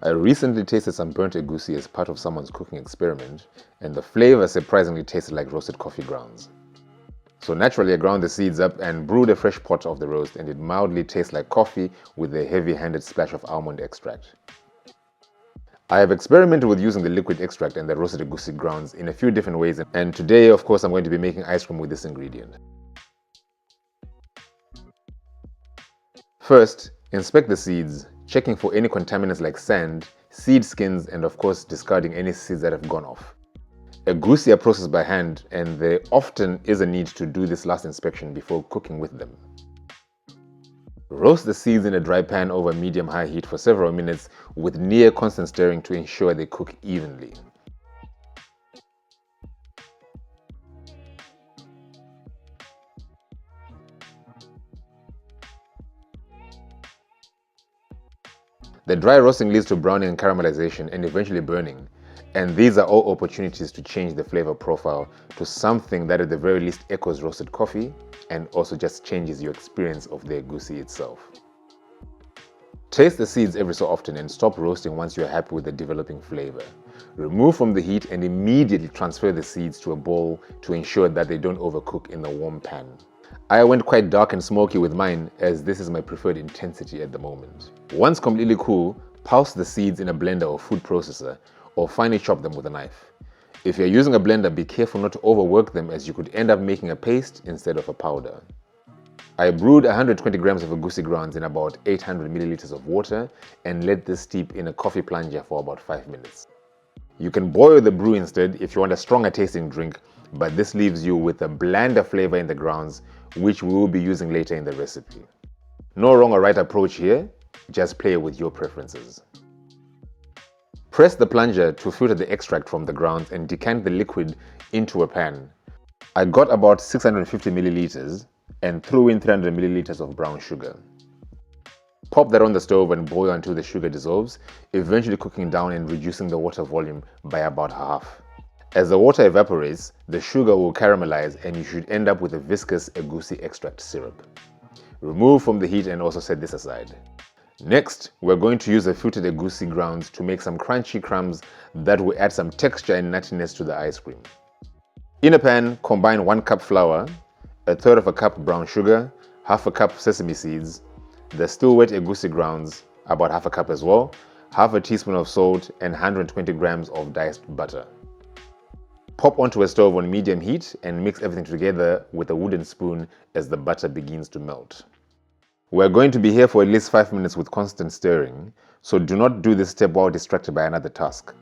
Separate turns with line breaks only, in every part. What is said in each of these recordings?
I recently tasted some burnt egusi as part of someone's cooking experiment, and the flavor surprisingly tasted like roasted coffee grounds. So naturally I ground the seeds up and brewed a fresh pot of the roast, and it mildly tastes like coffee with a heavy-handed splash of almond extract. I have experimented with using the liquid extract and the roasted egusi grounds in a few different ways, and today of course I'm going to be making ice cream with this ingredient. First, inspect the seeds, checking for any contaminants like sand, seed skins, and of course discarding any seeds that have gone off. Egusi are processed by hand, and there often is a need to do this last inspection before cooking with them. Roast the seeds in a dry pan over medium-high heat for several minutes with near constant stirring to ensure they cook evenly. The dry roasting leads to browning and caramelization and eventually burning, and these are all opportunities to change the flavor profile to something that at the very least echoes roasted coffee and also just changes your experience of the egusi itself. Taste the seeds every so often and stop roasting once you're happy with the developing flavor. Remove from the heat and immediately transfer the seeds to a bowl to ensure that they don't overcook in the warm pan. I went quite dark and smoky with mine, as this is my preferred intensity at the moment. Once completely cool, pulse the seeds in a blender or food processor, or finely chop them with a knife. If you're using a blender, be careful not to overwork them, as you could end up making a paste instead of a powder. I brewed 120 grams of egusi grounds in about 800 milliliters of water and let this steep in a coffee plunger for about 5 minutes. You can boil the brew instead if you want a stronger tasting drink, but this leaves you with a blander flavor in the grounds, which we will be using later in the recipe. No wrong or right approach here, just play with your preferences. Press the plunger to filter the extract from the grounds and decant the liquid into a pan. I got about 650 milliliters and threw in 300 milliliters of brown sugar. Pop that on the stove and boil until the sugar dissolves, eventually cooking down and reducing the water volume by about half. As the water evaporates, the sugar will caramelize and you should end up with a viscous egusi extract syrup. Remove from the heat and also set this aside. Next, we're going to use the filtered egusi grounds to make some crunchy crumbs that will add some texture and nuttiness to the ice cream. In a pan, combine 1 cup flour, a third of a cup brown sugar, half a cup sesame seeds, the still wet egusi grounds, about half a cup as well, half a teaspoon of salt, and 120 grams of diced butter. Pop onto a stove on medium heat and mix everything together with a wooden spoon as the butter begins to melt. We're going to be here for at least 5 minutes with constant stirring, so do not do this step while distracted by another task.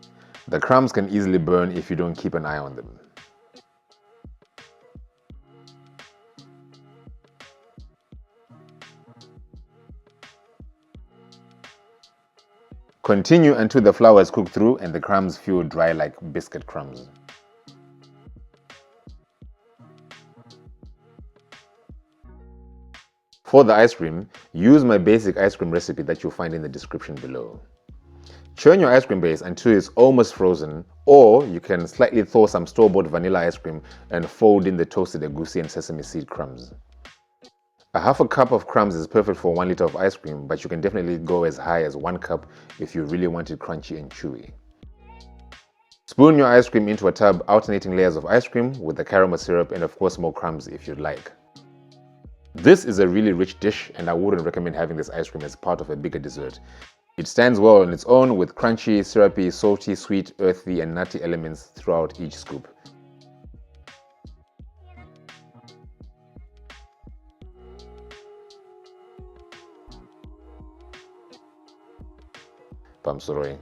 The crumbs can easily burn if you don't keep an eye on them. Continue until the flour is cooked through and the crumbs feel dry like biscuit crumbs. For the ice cream, use my basic ice cream recipe that you'll find in the description below. Churn your ice cream base until it's almost frozen, or you can slightly thaw some store-bought vanilla ice cream and fold in the toasted egusi and sesame seed crumbs. A half a cup of crumbs is perfect for 1 liter of ice cream, but you can definitely go as high as 1 cup if you really want it crunchy and chewy. Spoon your ice cream into a tub, alternating layers of ice cream with the caramel syrup and of course more crumbs if you'd like. This is a really rich dish, and I wouldn't recommend having this ice cream as part of a bigger dessert. It stands well on its own with crunchy, syrupy, salty, sweet, earthy, and nutty elements throughout each scoop. Pamsoroi.